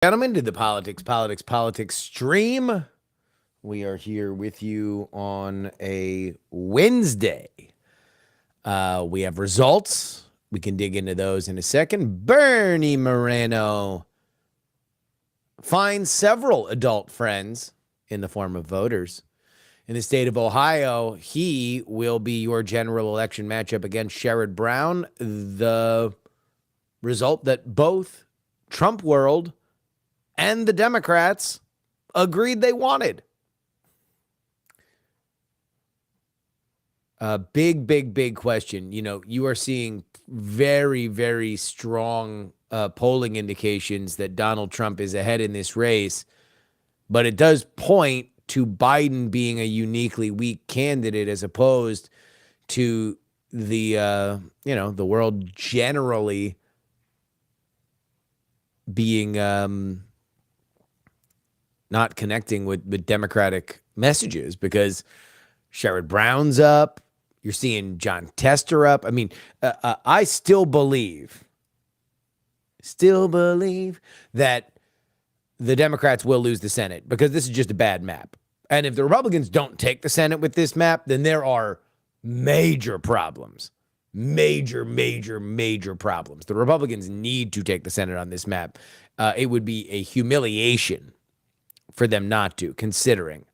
Gentlemen, to the Politics stream. We are here with you on a Wednesday. We have results. We can dig into those in a second. Bernie Moreno finds several adult friends in the form of voters. In the state of Ohio, he will be your general election matchup against Sherrod Brown. The result that both Trump world and the Democrats agreed they wanted. Big question. You are seeing very, very strong polling indications that Donald Trump is ahead in this race, but it does point to Biden being a uniquely weak candidate as opposed to the world generally being not connecting with Democratic messages, because Sherrod Brown's up. You're seeing John Tester up. I mean, I still believe that the Democrats will lose the Senate because this is just a bad map. And if the Republicans don't take the Senate with this map, then there are major problems. Major problems. The Republicans need to take the Senate on this map. It would be a humiliation for them not to, considering.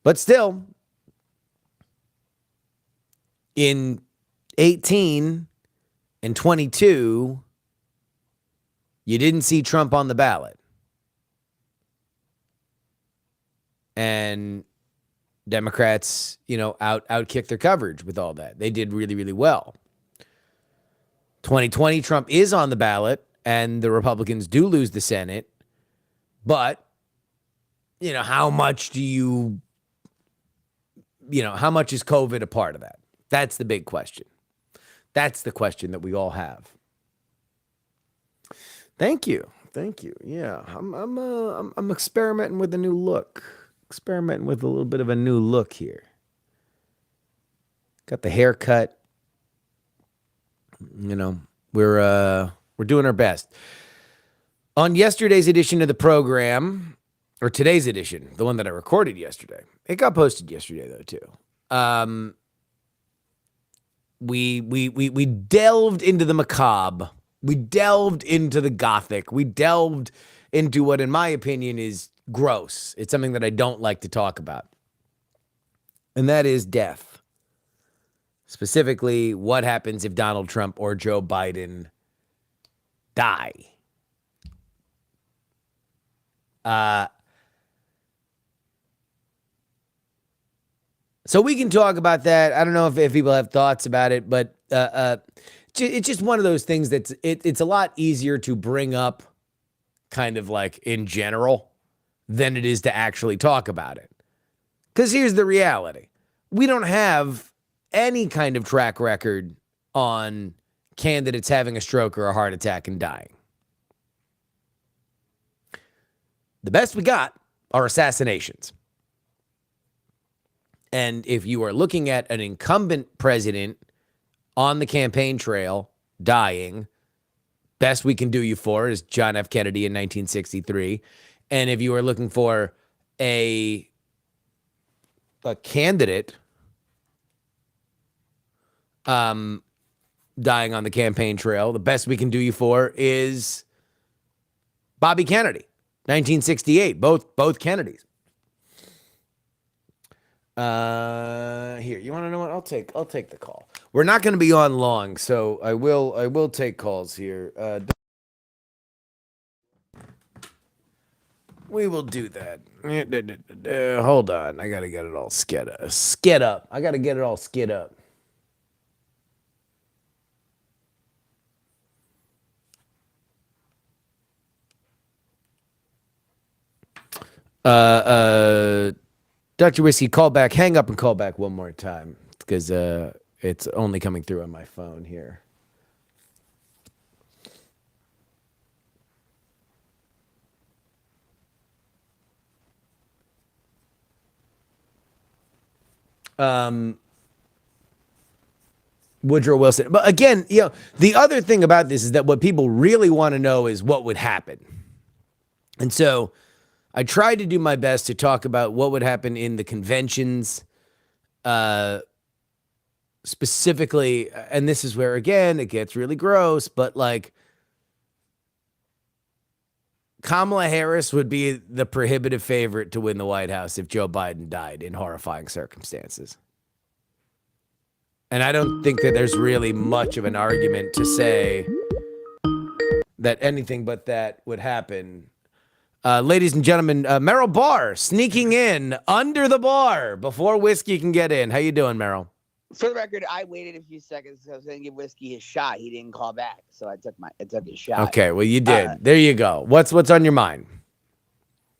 But still, in 18 and 22, you didn't see Trump on the ballot. And Democrats, outkicked their coverage with all that. They did really well. 2020, Trump is on the ballot, and the Republicans do lose the Senate. But, how much how much is COVID a part of that? That's the big question. That's the question that we all have. Thank you. Yeah, I'm experimenting with a new look. Experimenting with a little bit of a new look here. Got the haircut. We're doing our best. On yesterday's edition of the program, or today's edition, the one that I recorded yesterday, it got posted yesterday though too. We delved into the macabre. We delved into the gothic. We delved into what, in my opinion, is gross. It's something that I don't like to talk about, and that is death. Specifically, what happens if Donald Trump or Joe Biden die? So we can talk about that. I don't know if people have thoughts about it, but it's just one of those things it's a lot easier to bring up kind of like in general than it is to actually talk about it. Because here's the reality. We don't have any kind of track record on candidates having a stroke or a heart attack and dying. The best we got are assassinations. And if you are looking at an incumbent president on the campaign trail dying, best we can do you for is John F. Kennedy in 1963. And if you are looking for a candidate dying on the campaign trail, the best we can do you for is Bobby Kennedy, 1968. Both Kennedys. Here, you want to know what? I'll take the call. We're not going to be on long, so I will take calls here. We will do that. Hold on, I gotta get it all skid up. I gotta get it all skid up. Dr. Whiskey, call back. Hang up and call back one more time because it's only coming through on my phone here. Woodrow Wilson. But again, the other thing about this is that what people really want to know is what would happen. And so I tried to do my best to talk about what would happen in the conventions, specifically. And this is where, again, it gets really gross, but like Kamala Harris would be the prohibitive favorite to win the White House if Joe Biden died in horrifying circumstances. And I don't think that there's really much of an argument to say that anything but that would happen. Ladies and gentlemen, Merrill Barr sneaking in under the bar before Whiskey can get in. How you doing, Merrill? For the record, I waited a few seconds because I was going to give Whiskey his shot. He didn't call back, so I took his shot. Okay, well you did. There you go. What's on your mind?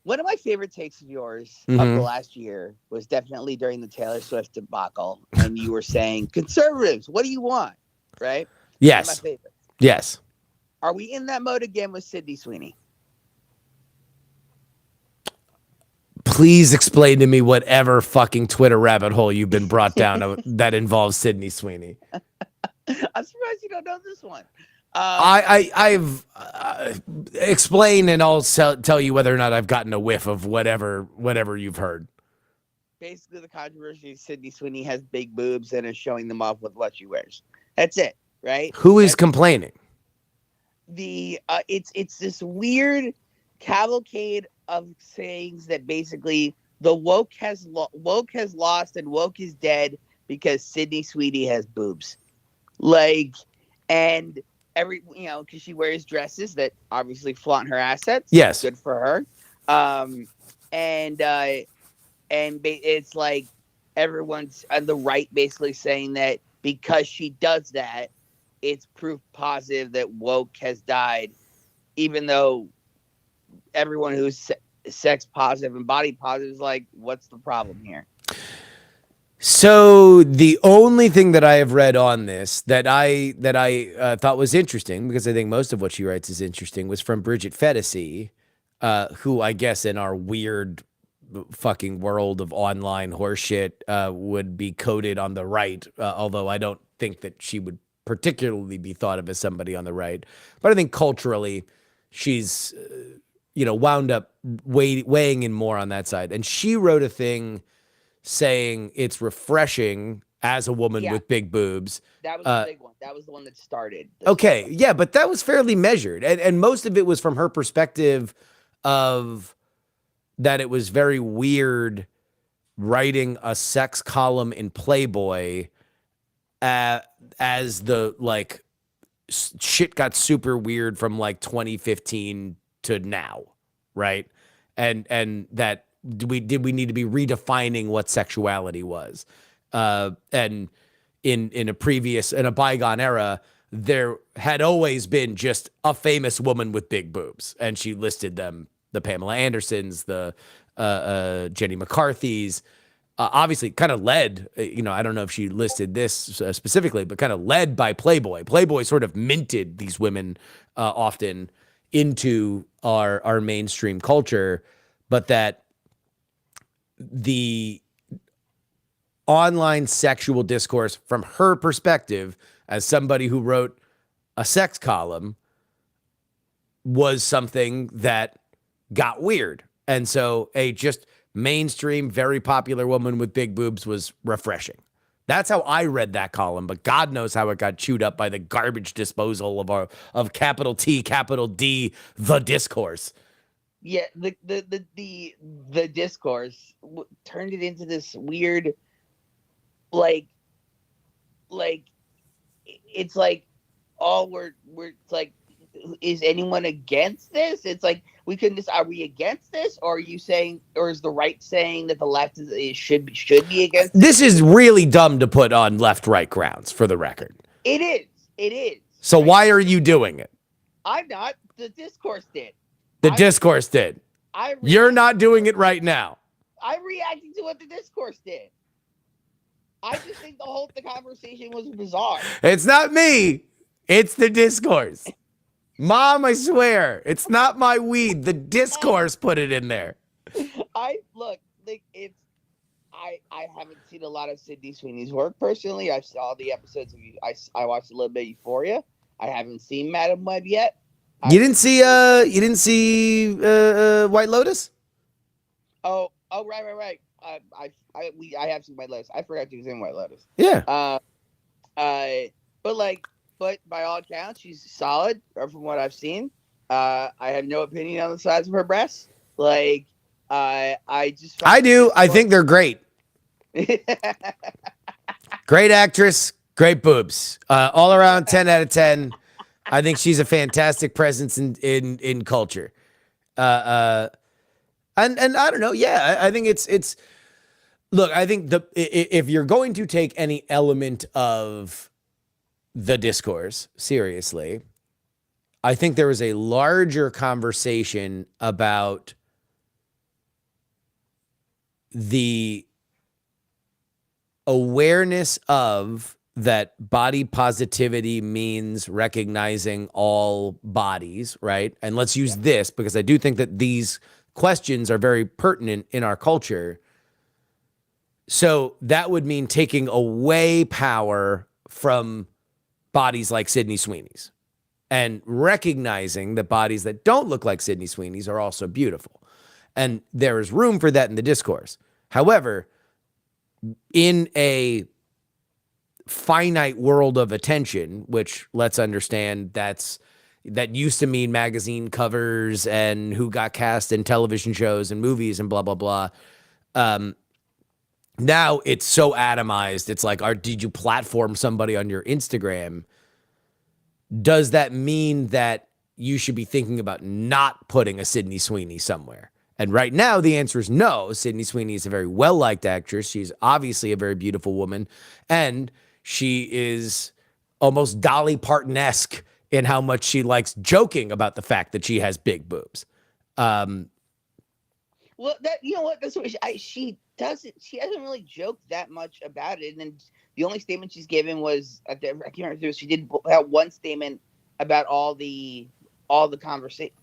One of my favorite takes of yours of the last year was definitely during the Taylor Swift debacle, and you were saying, "Conservatives, what do you want?" Right? Yes. One of my favorites. Yes. Are we in that mode again with Sydney Sweeney? Please explain to me whatever fucking Twitter rabbit hole you've been brought down that involves Sydney Sweeney. I'm surprised you don't know this one. I've explained, and I'll tell you whether or not I've gotten a whiff of whatever you've heard. Basically, the controversy is Sydney Sweeney has big boobs and is showing them off with what she wears. That's it, right? Who is complaining? It's this weird cavalcade of sayings that basically the woke has lost and woke is dead because Sydney Sweeney has boobs, and because she wears dresses that obviously flaunt her assets. Yes, good for her. It's like everyone's on the right basically saying that because she does that, it's proof positive that woke has died, even though everyone who's sex positive and body positive is like, what's the problem here? So the only thing that I have read on this that I thought was interesting, because I think most of what she writes is interesting, was from Bridget Fetisi, who I guess in our weird fucking world of online horseshit would be coded on the right, although I don't think that she would particularly be thought of as somebody on the right. But I think culturally she's wound up weighing in more on that side. And she wrote a thing saying it's refreshing as a woman with big boobs. That was the big one. That was the one that started. Okay, yeah, but that was fairly measured. And most of it was from her perspective of that it was very weird writing a sex column in Playboy as the, shit got super weird from, 2015 to now, right? And that did we need to be redefining what sexuality was? And in a bygone era, there had always been just a famous woman with big boobs, and she listed them: the Pamela Andersons, the Jenny McCarthy's. Obviously, kind of led. I don't know if she listed this specifically, but kind of led by Playboy. Playboy sort of minted these women often into our mainstream culture, but that the online sexual discourse from her perspective as somebody who wrote a sex column was something that got weird. And so a just mainstream, very popular woman with big boobs was refreshing. That's how I read that column, but God knows how it got chewed up by the garbage disposal of capital T, capital D, the discourse. Yeah, the discourse turned it into this weird, it's like, we're it's like, is anyone against this? It's like, we couldn't just, are we against this? Or are you saying, or is the right saying that the left should be against this? Is really dumb to put on left-right grounds, for the record. It is. So why are you doing it? I'm not. The discourse did. Discourse did. You're not doing it right now. I'm reacting to what the discourse did. I just think the conversation was bizarre. It's not me. It's the discourse. Mom, I swear, it's not my weed. The discourse put it in there. I I haven't seen a lot of Sydney Sweeney's work personally. I saw the episodes of you. I watched a little bit of Euphoria. I haven't seen Madam Web yet. You I've didn't seen see White Lotus? right. I have seen White Lotus. I forgot she was in White Lotus. Yeah. Uh, uh, but by all accounts, she's solid. Or from what I've seen, I have no opinion on the size of her breasts. Like, I just found I do. I think they're great. Great actress, great boobs. All around 10 out of 10. I think she's a fantastic presence in culture. And I don't know. Yeah, I think it's look, I think if you're going to take any element of the discourse seriously, I think there is a larger conversation about the awareness of that body positivity means recognizing all bodies, right? And let's use this because I do think that these questions are very pertinent in our culture. So that would mean taking away power from bodies like Sydney Sweeney's and recognizing that bodies that don't look like Sydney Sweeney's are also beautiful. And there is room for that in the discourse. However, in a finite world of attention, which let's understand that used to mean magazine covers and who got cast in television shows and movies and blah, blah, blah. Now it's so atomized. It's like, did you platform somebody on your Instagram? Does that mean that you should be thinking about not putting a Sydney Sweeney somewhere? And right now, the answer is no. Sydney Sweeney is a very well-liked actress. She's obviously a very beautiful woman. And she is almost Dolly Parton-esque in how much she likes joking about the fact that she has big boobs. Well, that you know what? That's what she doesn't. She hasn't really joked that much about it. And the only statement she's given was I can't remember. She did have one statement about all the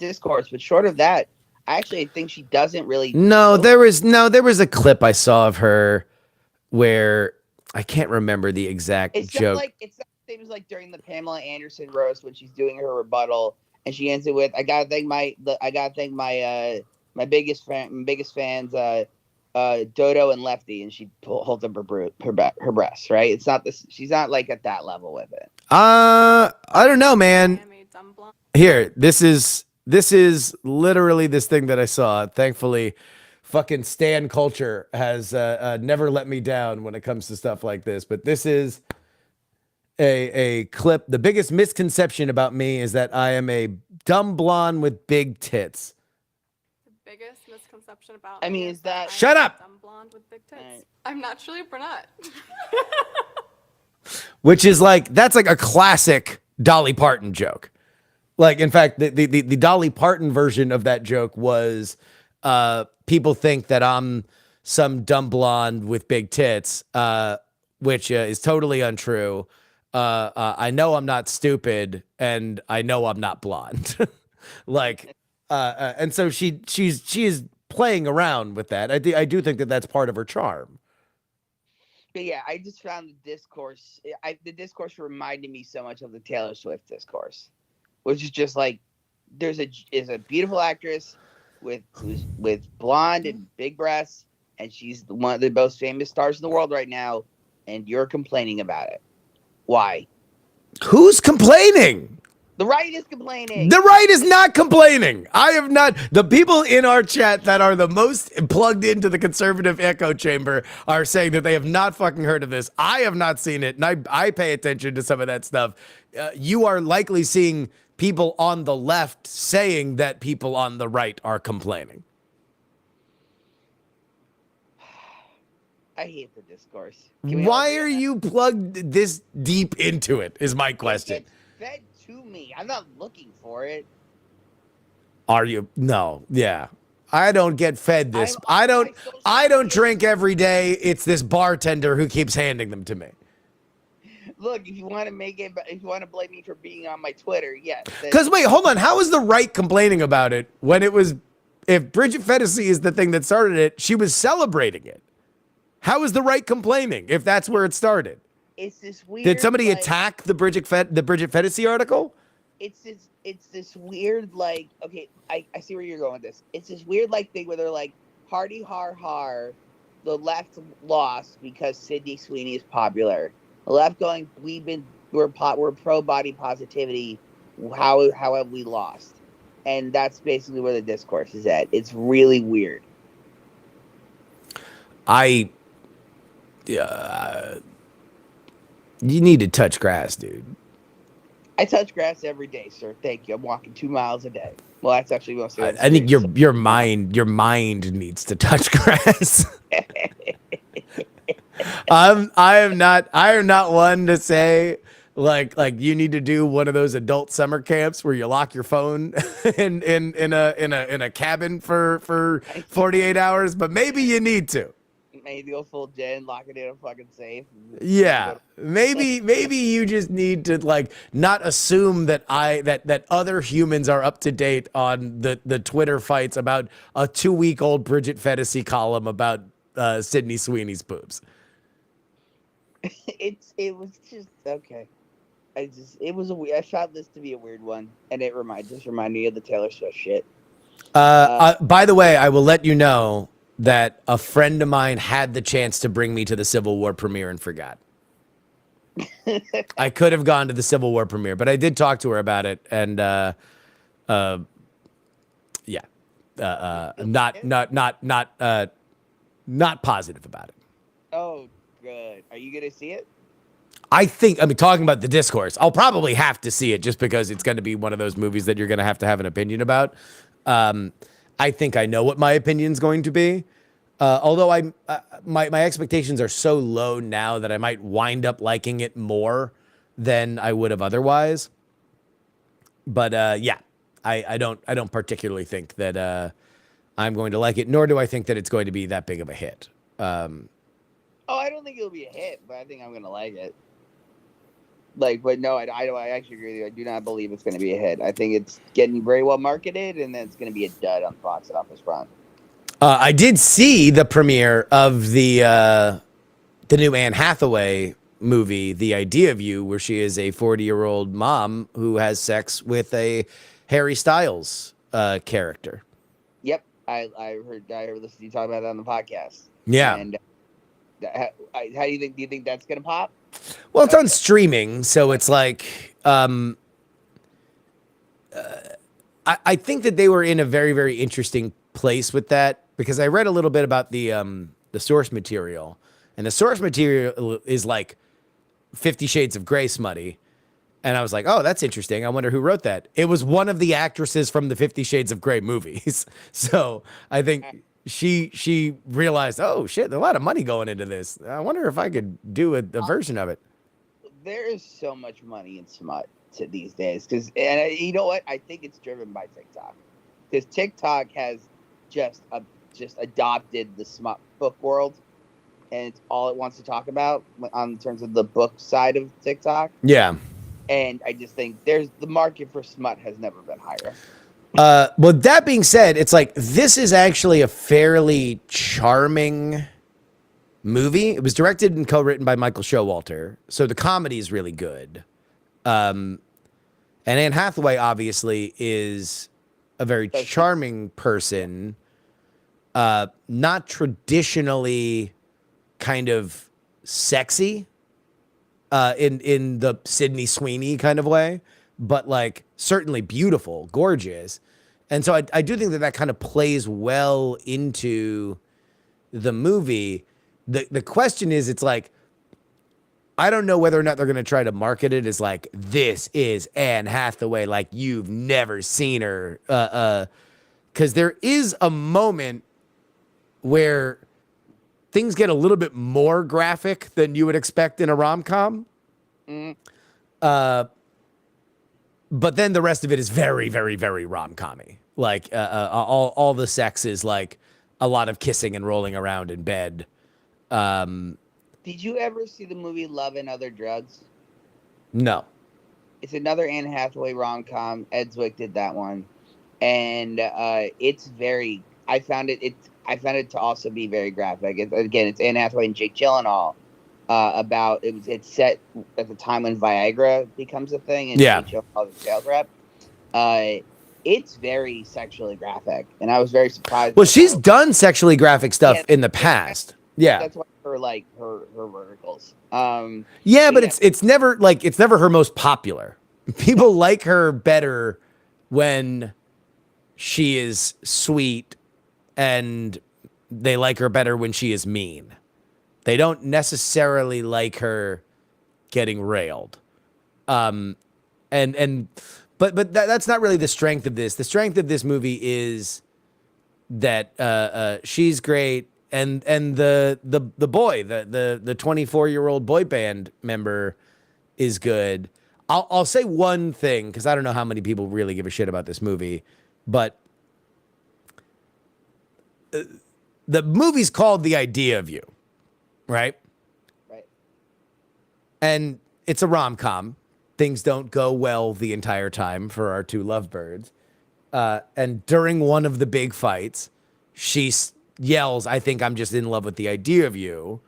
discourse, but short of that, I actually think she doesn't really. There was a clip I saw of her where I can't remember the exact joke. It's the same as like during the Pamela Anderson roast when she's doing her rebuttal and she ends it with, "I gotta thank my biggest fans, Dodo and Lefty," and she holds up her breasts. Right? It's not this. She's not like at that level with it. I don't know, man. Here, this is literally this thing that I saw. Thankfully, fucking Stan culture has never let me down when it comes to stuff like this. But this is a clip. The biggest misconception about me is that I am a dumb blonde with big tits. The biggest misconception about I mean, me is that shut up? Dumb blonde with big tits. Right. I'm naturally a brunette. Which is like, that's like a classic Dolly Parton joke. Like, in fact, the Dolly Parton version of that joke was people think that I'm some dumb blonde with big tits, which is totally untrue. I know I'm not stupid, and I know I'm not blonde. Like, and so she is playing around with that. I do think that that's part of her charm. But yeah, I just found the discourse. The discourse reminded me so much of the Taylor Swift discourse, which is just like is a beautiful actress with blonde and big breasts, and she's one of the most famous stars in the world right now, and you're complaining about it. Why? Who's complaining? The right is complaining. The right is not complaining. I have not. The people in our chat that are the most plugged into the conservative echo chamber are saying that they have not fucking heard of this. I have not seen it, and I pay attention to some of that stuff. You are likely seeing people on the left saying that people on the right are complaining. I hate the discourse. Why are you plugged this deep into it, is my question. It's fed to me. I'm not looking for it. Are you? No. Yeah. I don't get fed this. I don't drink every day. It's this bartender who keeps handing them to me. Look, if you want to blame me for being on my Twitter, yes. Because wait, hold on. How is the right complaining about it when it was, if Bridget Phetasy is the thing that started it, she was celebrating it. How is the right complaining if that's where it started? It's this weird. Did somebody attack the Bridget Fetisi article? It's this weird like. Okay, I see where you're going with this. It's this weird like thing where they're like, hardy har har, the left lost because Sydney Sweeney is popular. The left going, we're pro body positivity. How have we lost? And that's basically where the discourse is at. It's really weird. You need to touch grass, dude. I touch grass every day, sir. Thank you. I'm walking 2 miles a day. Well, that's actually mostly. I think your mind needs to touch grass. I am not one to say like you need to do one of those adult summer camps where you lock your phone in a cabin for 48 hours, but maybe you need to. Maybe go full gen, lock it in a fucking safe. Yeah, maybe you just need to like not assume that that other humans are up to date on the Twitter fights about a 2-week-old Bridget Fetisi column about Sydney Sweeney's boobs. It was just okay. I found this to be a weird one, and it reminded me of the Taylor Swift shit. By the way, I will let you know that a friend of mine had the chance to bring me to the Civil War premiere and forgot. I could have gone to the Civil War premiere, but I did talk to her about it, and not positive about it. Oh, good. Are you gonna see it? Talking about the discourse, I'll probably have to see it just because it's going to be one of those movies that you're going to have an opinion about. I think I know what my opinion's going to be. Although my expectations are so low now that I might wind up liking it more than I would have otherwise. But I don't particularly think that I'm going to like it, nor do I think that it's going to be that big of a hit. I don't think it'll be a hit, but I think I'm gonna like it. But no, I actually agree with you. I do not believe it's going to be a hit. I think it's getting very well marketed, and then it's going to be a dud on the box office front. I did see the premiere of the new Anne Hathaway movie, The Idea of You, where she is a 40-year-old mom who has sex with a Harry Styles character. Yep, I heard listened to you talk about that on the podcast. Yeah. And how do you think? Do you think that's going to pop? Well, it's on streaming, so it's like I think that they were in a very, very interesting place with that, because I read a little bit about the source material, and the source material is like 50 Shades of Grey smutty, and I was like, oh, that's interesting. I wonder who wrote that. It was one of the actresses from the 50 Shades of Grey movies, so I think she realized, oh shit, there's a lot of money going into this. I wonder if I could do a version of it. There is so much money in smut these days, and you know what? I think it's driven by TikTok, because TikTok has just adopted the smut book world, and it's all it wants to talk about on terms of the book side of TikTok. Yeah, and I just think the market for smut has never been higher. Well, that being said, it's like this is actually a fairly charming movie. It was directed and co-written by Michael Showalter, so the comedy is really good. And Anne Hathaway obviously is a very charming person, not traditionally kind of sexy in the Sydney Sweeney kind of way, but like certainly beautiful, gorgeous. And so I do think that kind of plays well into the movie. The question is, it's like, I don't know whether or not they're going to try to market it as like, this is Anne Hathaway, like you've never seen her. Because there is a moment where things get a little bit more graphic than you would expect in a rom-com. But then the rest of it is very, very, very rom-com-y. Like all the sex is like a lot of kissing and rolling around in bed. Did you ever see the movie Love and Other Drugs? No. It's another Anne Hathaway rom-com. Ed Zwick did that one. And I found it's I found it to also be very graphic. It's Anne Hathaway and Jake Gyllenhaal. About it's set at the time when Viagra becomes a thing, and Yeah. Jake Gyllenhaal is a sales rep. It's very sexually graphic, and I was very surprised. Well, she's done sexually graphic stuff in the yeah, past. Yeah. That's why her verticals. Yeah, but it's never her most popular. People like her better when she is sweet, and they like her better when she is mean. They don't necessarily like her getting railed. But that's not really the strength of this. The strength of this movie is that she's great, and the boy, the 24-year-old boy band member is good. I'll say one thing, because I don't know how many people really give a shit about this movie, but the movie's called The Idea of You, right? Right. And it's a rom-com. Things don't go well the entire time for our two lovebirds. And during one of the big fights, she yells, "I think I'm just in love with the idea of you."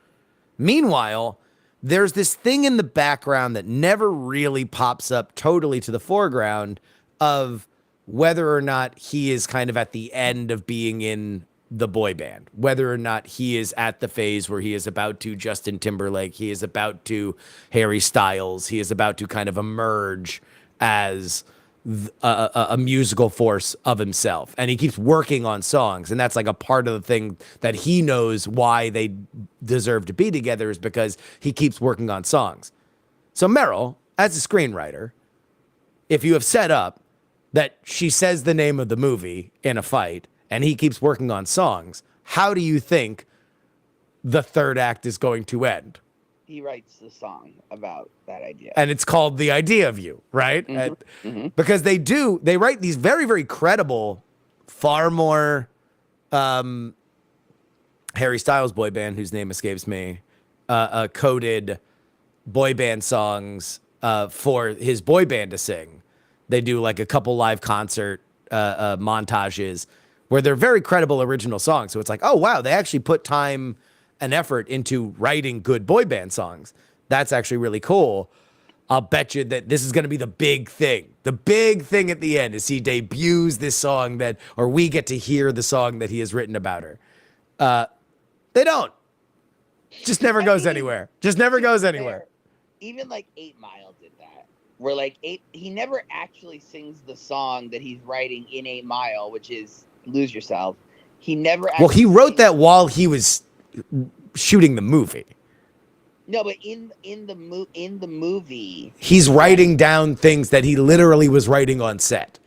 Meanwhile, there's this thing in the background that never really pops up totally to the foreground of whether or not he is kind of at the end of being in the boy band, whether or not he is at the phase where he is about to Justin Timberlake, he is about to Harry Styles, he is about to kind of emerge as a musical force of himself. And he keeps working on songs. And that's like a part of the thing that he knows why they deserve to be together, is because he keeps working on songs. So Meryl, as a screenwriter, if you have set up that she says the name of the movie in a fight and he keeps working on songs, how do you think the third act is going to end? He writes the song about that idea. And it's called The Idea of You, right? Because they write these very, very credible, far more Harry Styles boy band, whose name escapes me, coded boy band songs for his boy band to sing. They do like a couple live concert montages where they're very credible original songs. So it's like, oh, wow, they actually put time and effort into writing good boy band songs. That's actually really cool. I'll bet you that this is going to be the big thing. The big thing at the end is he debuts this song or we get to hear the song that he has written about her. They don't. Just never goes anywhere. Just never goes anywhere. Even like 8 Mile did that. Where he never actually sings the song that he's writing in 8 Mile, which is Lose Yourself. He never. Well, he wrote that while he was shooting the movie. No, but in the movie, he's writing down things that he literally was writing on set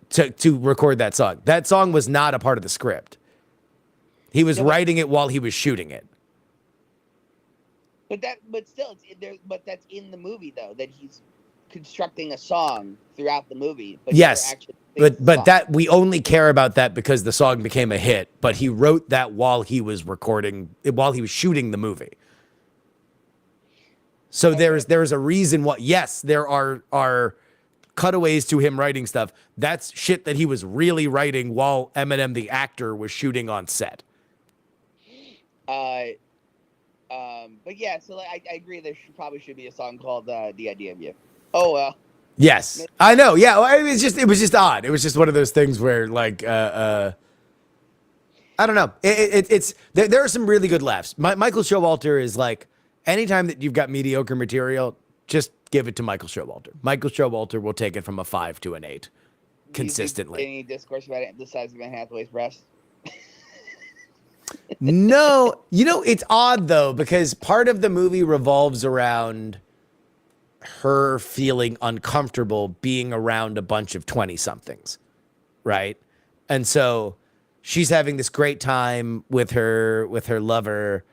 to record that song. That song was not a part of the script. He was writing it while he was shooting it. But that's in the movie though, that he's constructing a song throughout the movie. But yes, but that we only care about that because the song became a hit. But he wrote that while he was shooting the movie. So okay. there's a reason why. Yes, there are cutaways to him writing stuff. That's shit that he was really writing while Eminem the actor was shooting on set. But yeah, so I agree. There probably should be a song called "The Idea of You." Oh well. Yes, I know. Yeah, it was just odd. It was just one of those things where like I don't know. There are some really good laughs. Michael Showalter is like, anytime that you've got mediocre material, just give it to Michael Showalter. Michael Showalter will take it from a 5 to an 8 consistently. Any discourse about the size of Anne Hathaway's breast? No, it's odd though, because part of the movie revolves around her feeling uncomfortable being around a bunch of 20-somethings, right? And so she's having this great time with her lover,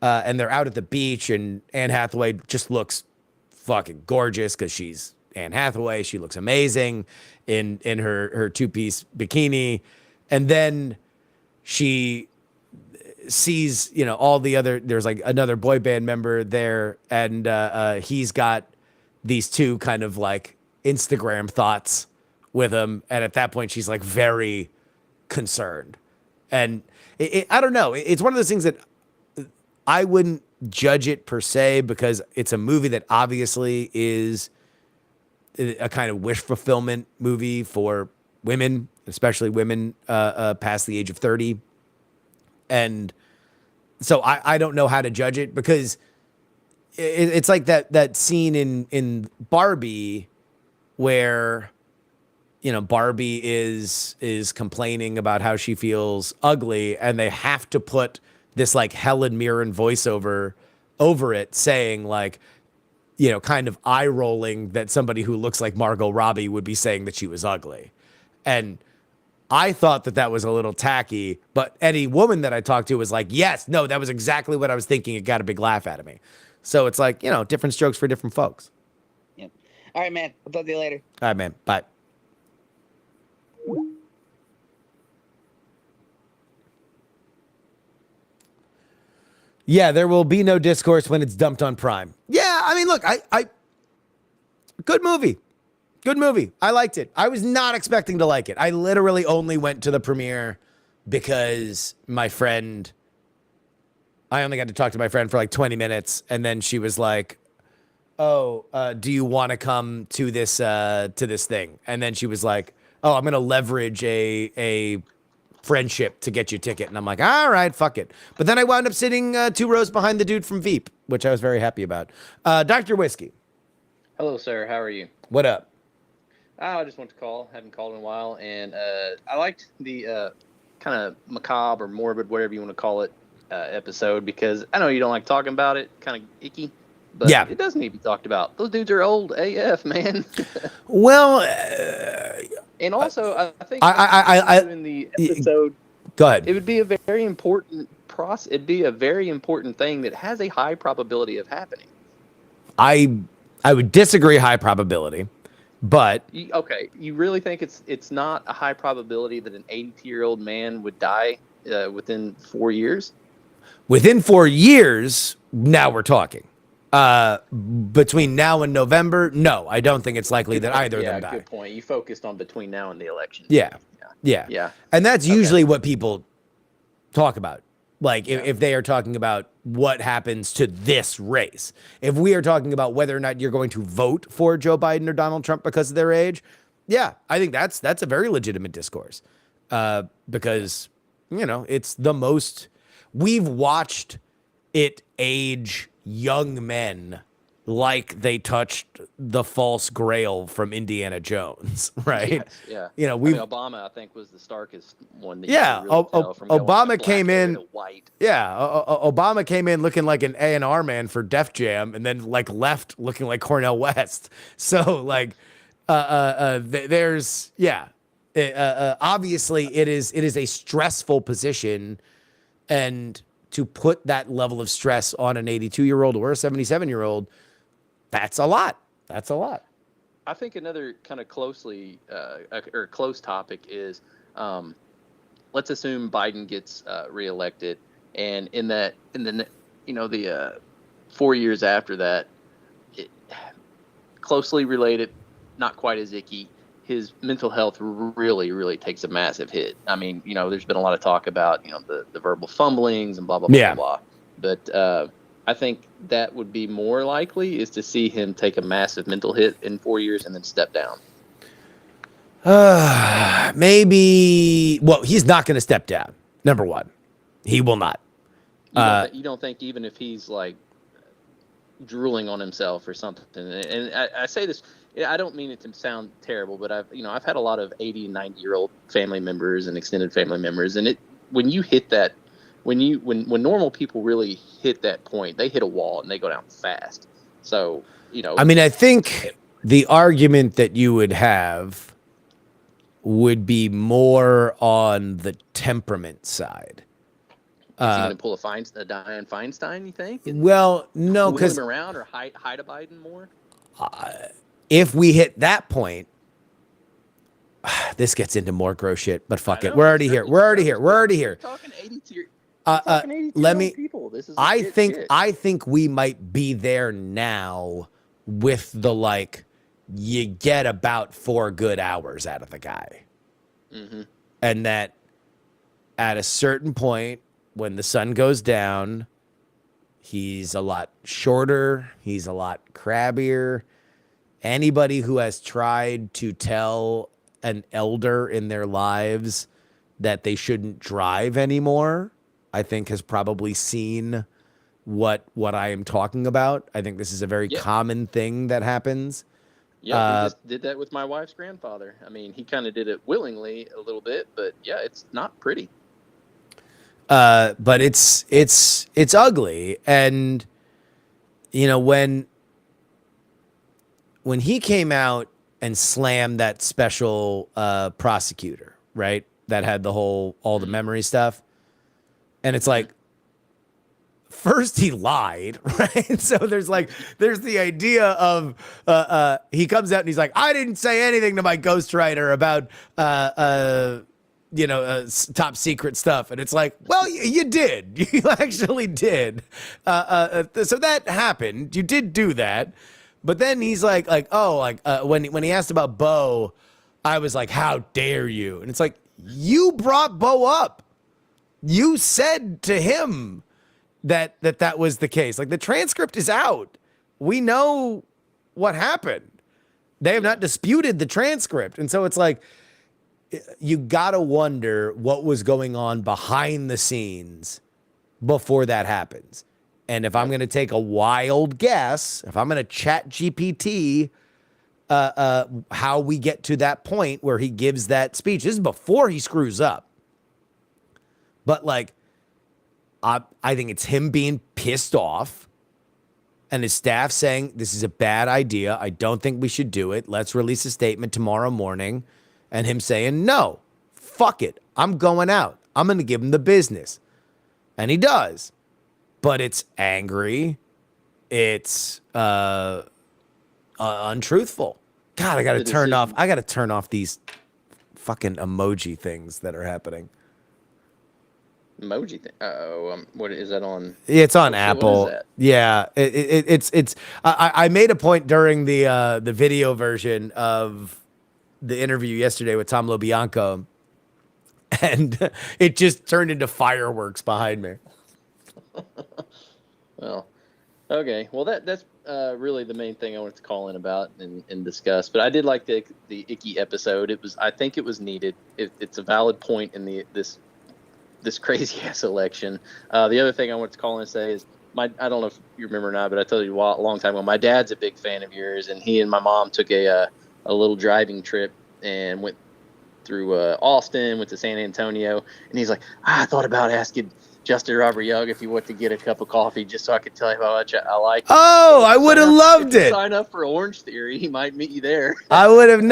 and they're out at the beach, and Anne Hathaway just looks fucking gorgeous because she's Anne Hathaway. She looks amazing in her two-piece bikini, and then she sees all the other. There's like another boy band member there, and he's got these two kind of like Instagram thoughts with him. And at that point, she's like very concerned. And I don't know. It's one of those things that I wouldn't judge it per se because it's a movie that obviously is a kind of wish fulfillment movie for women, especially women past the age of 30. And so I don't know how to judge it because it's like that scene in Barbie where, you know, Barbie is complaining about how she feels ugly and they have to put this like Helen Mirren voiceover over it saying like, you know, kind of eye rolling that somebody who looks like Margot Robbie would be saying that she was ugly. And I thought that was a little tacky, but any woman that I talked to was like, yes, no, that was exactly what I was thinking. It got a big laugh out of me. So it's like, you know, different strokes for different folks. Yep. All right, man. I'll talk to you later. All right, man. Bye. Yeah, there will be no discourse when it's dumped on Prime. Yeah, I mean, look, I good movie. Good movie. I liked it. I was not expecting to like it. I literally only went to the premiere because my friend, I only got to talk to my friend for like 20 minutes. And then she was like, oh, do you want to come to this thing? And then she was like, oh, I'm going to leverage a friendship to get you a ticket. And I'm like, all right, fuck it. But then I wound up sitting 2 rows behind the dude from Veep, which I was very happy about. Dr. Whiskey. Hello, sir. How are you? What up? I just want to call. Haven't called in a while, and I liked the kind of macabre or morbid, whatever you want to call it, episode because I know you don't like talking about it, kind of icky, but yeah, it does need to be talked about. Those dudes are old AF, man. Well, and also I think in the episode, go ahead. It would be a very important process. It'd be a very important thing that has a high probability of happening. I would disagree high probability. But you really think it's not a high probability that an 82-year-old man would die within 4 years? Within 4 years, now we're talking. Between now and November, no, I don't think it's likely that either of them die. Good point. You focused on between now and the election. Yeah. And that's usually what people talk about. Like if they are talking about what happens to this race, if we are talking about whether or not you're going to vote for Joe Biden or Donald Trump because of their age, yeah, I think that's a very legitimate discourse because, you know, it's the most we've watched it age young men like they touched the false grail from Indiana Jones, right? Yes, yeah. You know, Obama, I think, was the starkest one. That Obama came in. White. Yeah, Obama came in looking like an A&R man for Def Jam, and then like left looking like Cornel West. So like, there's obviously it is a stressful position, and to put that level of stress on an 82-year-old or a 77-year-old. That's a lot. I think another kind of close topic is, let's assume Biden gets reelected, and in the 4 years after that, closely related, not quite as icky. His mental health really, really takes a massive hit. I mean, you know, there's been a lot of talk about the verbal fumblings and blah blah blah blah. But I think that would be more likely is to see him take a massive mental hit in 4 years and then step down. Maybe. Well, he's not going to step down. Number one, he will not. You don't think even if he's like drooling on himself or something? And I say this, I don't mean it to sound terrible, but I've had a lot of 80 and 90-year-old family members and extended family members, and when you hit that. When normal people really hit that point, they hit a wall and they go down fast. So, I mean, I think the argument that you would have would be more on the temperament side. Is he going to pull a Dianne Feinstein, you think? Well, no, because him around or hide a Biden more. If we hit that point, this gets into more gross shit. But fuck it, we're already here. We're talking 82. Let me. People. This is I think we might be there now with the you get about 4 good hours out of the guy, and that at a certain point, when the sun goes down, he's a lot shorter. He's a lot crabbier. Anybody who has tried to tell an elder in their lives that they shouldn't drive anymore, I think has probably seen what I am talking about. I think this is a very common thing that happens. Yeah, we just did that with my wife's grandfather. I mean, he kind of did it willingly a little bit, but yeah, it's not pretty. But it's ugly. And you know, when he came out and slammed that special prosecutor, right? That had all the memory stuff. And it's like, first he lied, right? So there's the idea of he comes out and he's like, I didn't say anything to my ghostwriter about top secret stuff. And it's like, well, you did. You actually did. So that happened. You did do that. But then he's like, when he asked about Bo, I was like, how dare you? And it's like, you brought Bo up. You said to him that was the case. Like, the transcript is out. We know what happened. They have not disputed the transcript. And so it's like, you gotta wonder what was going on behind the scenes before that happens. And if I'm going to take a wild guess, if I'm going to chat GPT how we get to that point where he gives that speech, this is before he screws up. But like, I think it's him being pissed off and his staff saying, this is a bad idea. I don't think we should do it. Let's release a statement tomorrow morning. And him saying, no, fuck it. I'm going out. I'm going to give him the business. And he does. But it's angry. It's untruthful. God, I got to turn off these fucking emoji things that are happening. Emoji thing. What is that on? It's on Apple. What is that? Yeah, it's. I made a point during the video version of the interview yesterday with Tom LoBianco, and it just turned into fireworks behind me. Well, okay. Well, that's really the main thing I wanted to call in about and discuss. But I did like the Icky episode. I think it was needed. It's a valid point in this crazy ass election. The other thing I wanted to call in and say is I don't know if you remember or not, but I told you a long time ago, my dad's a big fan of yours, and he and my mom took a little driving trip and went through Austin, went to San Antonio, and he's like, I thought about asking Justin Robert Young if he wanted to get a cup of coffee just so I could tell him how much I like it. Oh, I would have loved it. Sign up for Orange Theory. He might meet you there. I would have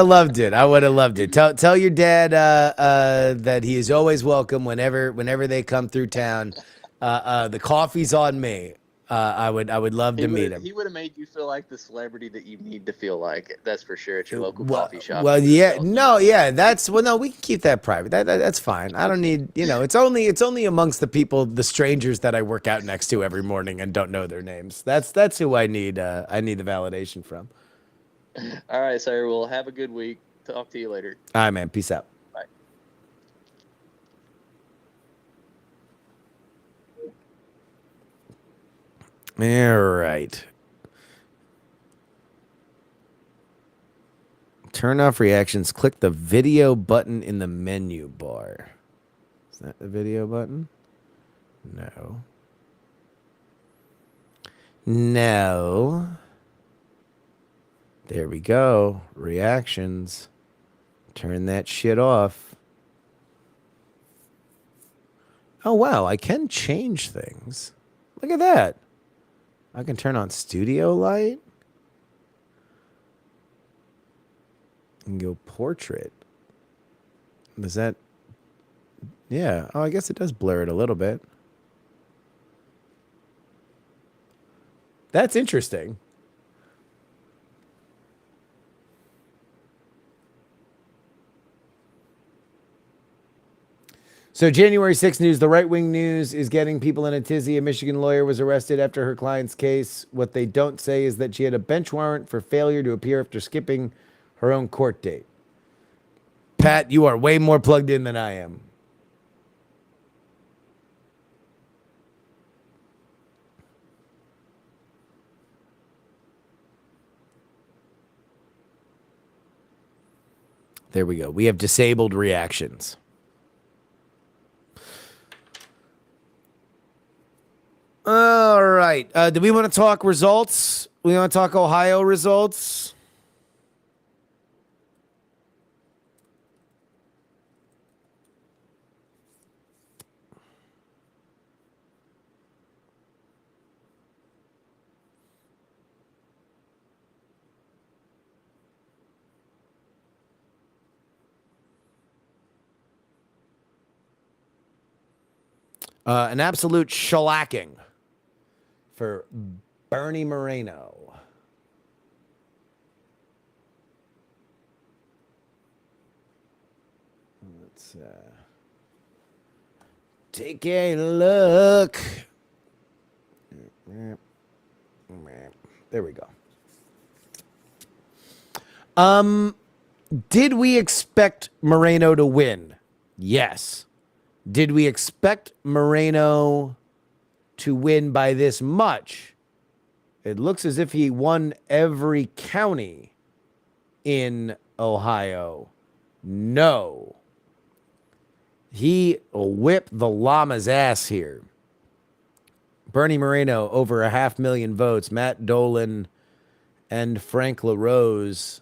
loved it. I would have loved it. Tell your dad that he is always welcome whenever they come through town. The coffee's on me. I would love to meet him. He would have made you feel like the celebrity that you need to feel like. That's for sure at your local coffee shop. Well, yeah, no, yeah, no, we can keep that private. That's fine. I don't need, it's only amongst the people, the strangers that I work out next to every morning and don't know their names. That's who I need. I need the validation from. All right, sir. Well, have a good week. Talk to you later. All right, man. Peace out. Bye. All right. Turn off reactions. Click the video button in the menu bar. Is that the video button? No. No. There we go. Reactions. Turn that shit off. Oh, wow. I can change things. Look at that. I can turn on studio light and go portrait. Does that? Yeah. Oh, I guess it does blur it a little bit. That's interesting. So January 6th news, the right-wing news is getting people in a tizzy. A Michigan lawyer was arrested after her client's case. What they don't say is that she had a bench warrant for failure to appear after skipping her own court date. Pat, you are way more plugged in than I am. There we go. We have disabled reactions. All right. Do we want to talk results? We want to talk Ohio results? An absolute shellacking for Bernie Moreno. Let's take a look. There we go. Did we expect Moreno to win? Yes. Did we expect Moreno to win by this much? It looks as if he won every county in Ohio. No. He whipped the llama's ass here. Bernie Moreno, over 500,000 votes. Matt Dolan and Frank LaRose,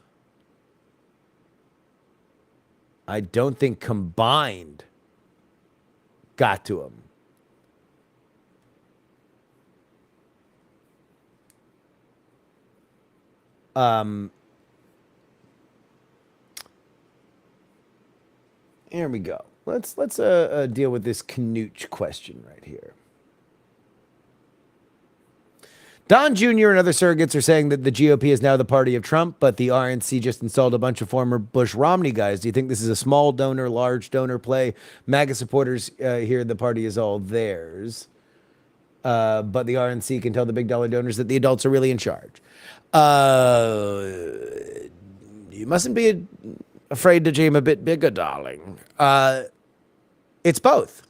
I don't think combined got to him. Here we go. Let's deal with this Knooch question right here. Don Jr. and other surrogates are saying that the GOP is now the party of Trump, but the RNC just installed a bunch of former Bush-Romney guys. Do you think this is a small donor, large donor play? MAGA supporters here, the party is all theirs. But the RNC can tell the big dollar donors that the adults are really in charge. You mustn't be afraid to dream a bit bigger, darling. It's both.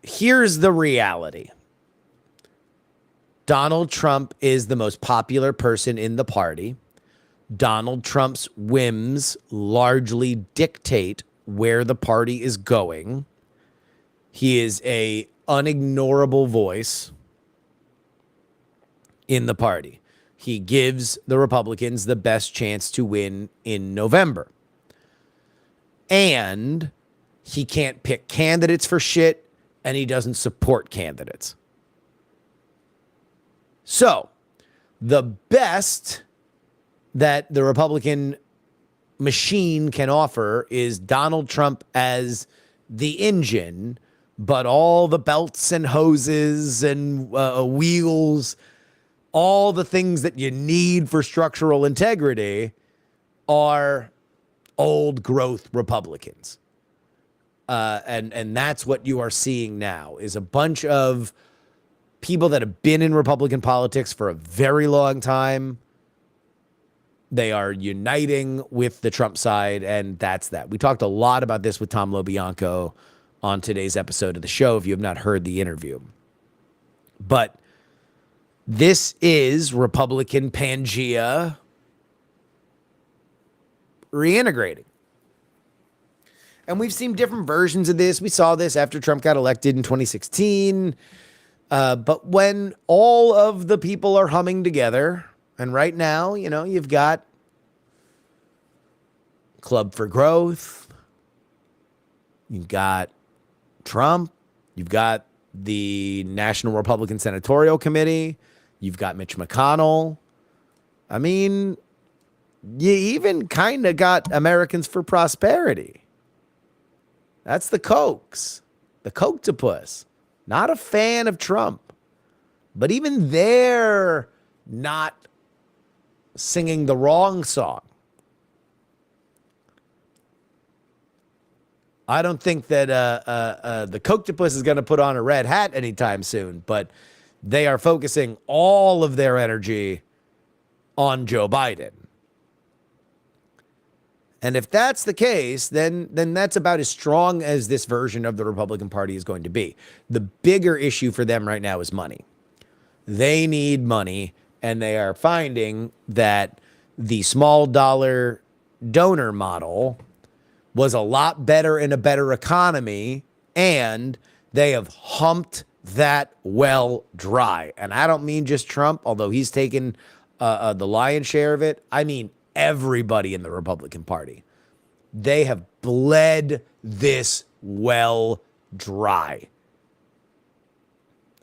Here's the reality. Donald Trump is the most popular person in the party. Donald Trump's whims largely dictate where the party is going. He is a unignorable voice in the party. He gives the Republicans the best chance to win in November. And he can't pick candidates for shit, and he doesn't support candidates. So, the best that the Republican machine can offer is Donald Trump as the engine, but all the belts and hoses and wheels, all the things that you need for structural integrity are old growth Republicans. And that's what you are seeing now is a bunch of people that have been in Republican politics for a very long time. They are uniting with the Trump side, and that's that. We talked a lot about this with Tom LoBianco on today's episode of the show, if you have not heard the interview. But this is Republican Pangea reintegrating. And we've seen different versions of this. We saw this after Trump got elected in 2016. But when all of the people are humming together, and right now, you know, you've got Club for Growth, you've got Trump, you've got the National Republican Senatorial Committee, you've got Mitch McConnell. I mean, you even kind of got Americans for Prosperity. That's the Cokes, the Coctopus. Not a fan of Trump, but even they're not singing the wrong song. I don't think that the Coctopus is going to put on a red hat anytime soon, but they are focusing all of their energy on Joe Biden. And if that's the case, then that's about as strong as this version of the Republican Party is going to be. The bigger issue for them right now is money. They need money, and they are finding that the small dollar donor model was a lot better in a better economy, and they have humped that well dry. And I don't mean just Trump, although he's taken the lion's share of it. I mean everybody in the Republican Party. They have bled this well dry.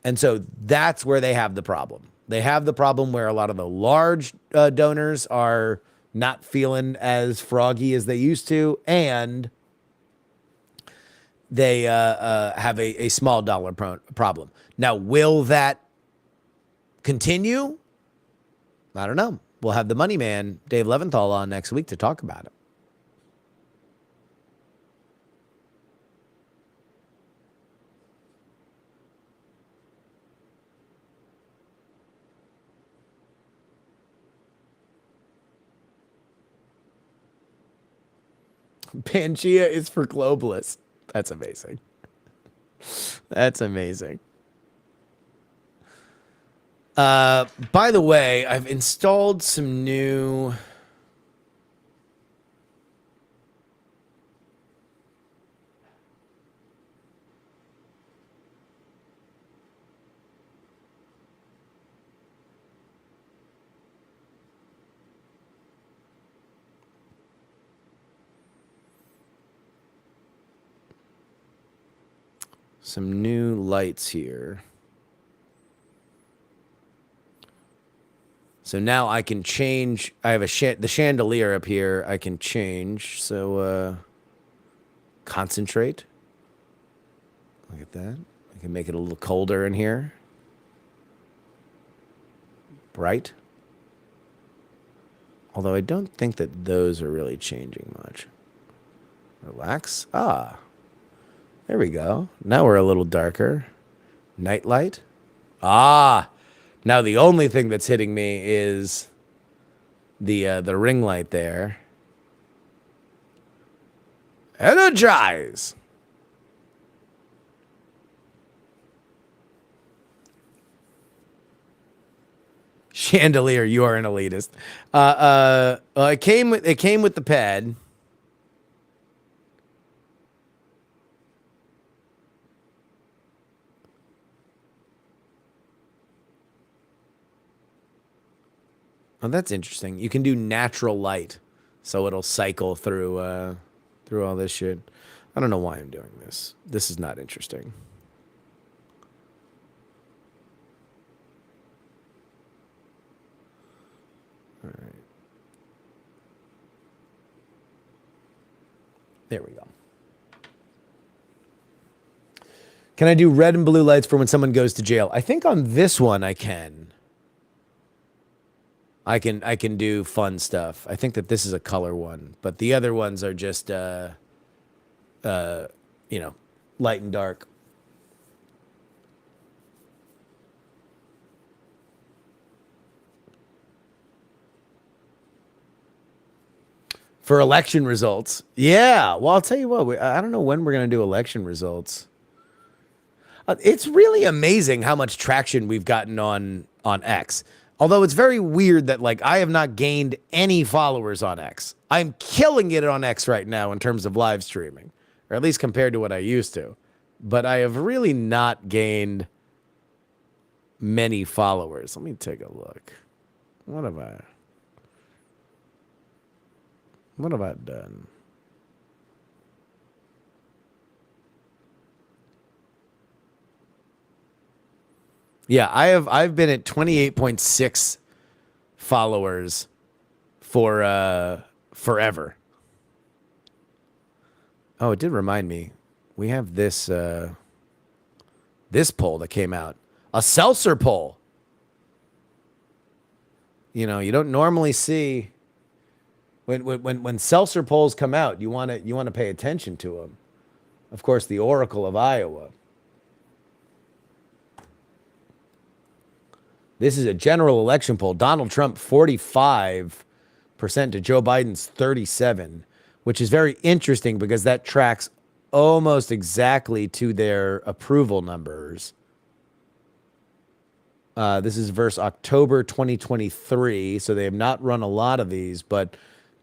And so that's where they have the problem. They have the problem where a lot of the large donors are not feeling as froggy as they used to, and they have a small dollar problem. Now, will that continue? I don't know. We'll have the money man, Dave Leventhal, on next week to talk about it. Pangea is for globalists. That's amazing. That's amazing. By the way, I've installed some new... some new lights here. So now I can change. I have the chandelier up here. I can change. So concentrate. Look at that. I can make it a little colder in here. Bright. Although I don't think that those are really changing much. Relax. Ah. There we go. Now we're a little darker. Night light. Ah. Now the only thing that's hitting me is the ring light there. Energize. Chandelier, you are an elitist. It came with the pad. Oh, that's interesting. You can do natural light, so it'll cycle through all this shit. I don't know why I'm doing this. This is not interesting. All right. There we go. Can I do red and blue lights for when someone goes to jail? I think on this one I can. I can do fun stuff. I think that this is a color one, but the other ones are just light and dark. For election results. Yeah. Well, I'll tell you what, I don't know when we're going to do election results. It's really amazing how much traction we've gotten on X. Although it's very weird that, like, I have not gained any followers on X. I'm killing it on X right now in terms of live streaming, or at least compared to what I used to. But I have really not gained many followers. Let me take a look. What have I done? Yeah, I've been at 28.6 followers for forever. Oh, it did remind me. We have this this poll that came out. A seltzer poll. You know, you don't normally see when seltzer polls come out, you want to pay attention to them. Of course, the Oracle of Iowa. This is a general election poll. Donald Trump 45% to Joe Biden's 37%, which is very interesting because that tracks almost exactly to their approval numbers. This is versus October 2023, so they have not run a lot of these, but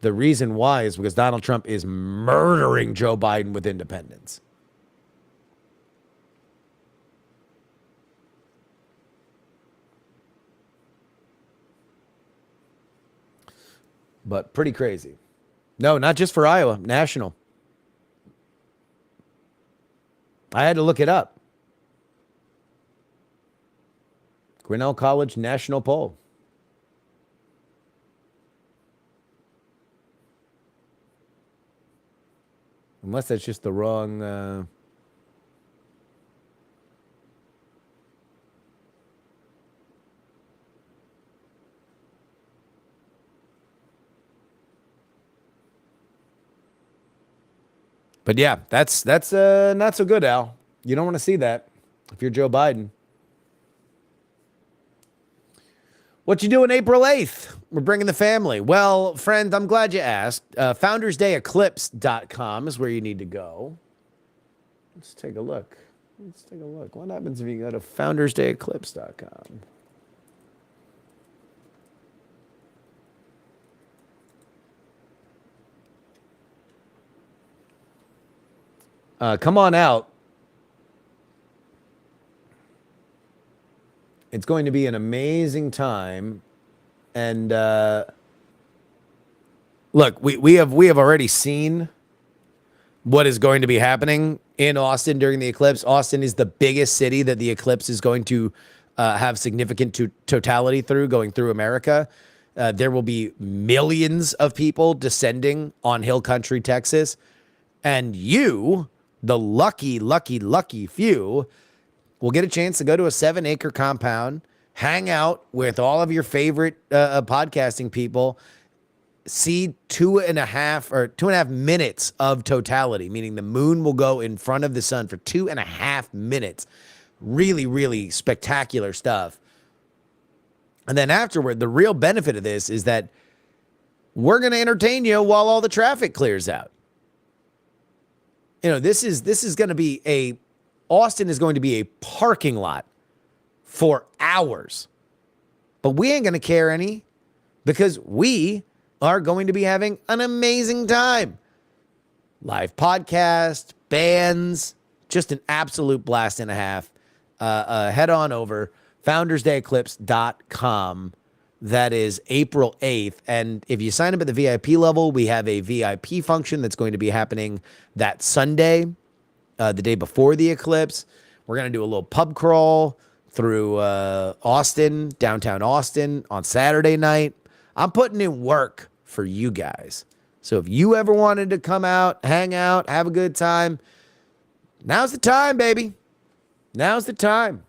The reason why is because Donald Trump is murdering Joe Biden with independence. But pretty crazy. No, not just for Iowa, national. I had to look it up. Grinnell College national poll. Unless that's just the wrong. But yeah, that's not so good, Al. You don't want to see that if you're Joe Biden. What you doing April 8th? We're bringing the family. Well, friend, I'm glad you asked. FoundersDayEclipse.com is where you need to go. Let's take a look. What happens if you go to FoundersDayEclipse.com? Come on out. It's going to be an amazing time. And look, we have already seen what is going to be happening in Austin during the eclipse. Austin is the biggest city that the eclipse is going to have significant totality through, going through America. There will be millions of people descending on Hill Country, Texas. And you, the lucky few, will get a chance to go to a 7-acre compound, hang out with all of your favorite podcasting people, see 2.5 minutes of totality, meaning the moon will go in front of the sun for 2.5 minutes. Really, really spectacular stuff. And then afterward, the real benefit of this is that we're going to entertain you while all the traffic clears out. You know, this is going to be Austin is going to be a parking lot for hours. But we ain't going to care any because we are going to be having an amazing time. Live podcast, bands, just an absolute blast and a half. Head on over, FoundersDayEclipse.com. That is April 8th. And if you sign up at the VIP level, we have a VIP function that's going to be happening that Sunday, the day before the eclipse. We're going to do a little pub crawl through Austin, downtown Austin on Saturday night. I'm putting in work for you guys. So if you ever wanted to come out, hang out, have a good time, now's the time, baby. Now's the time.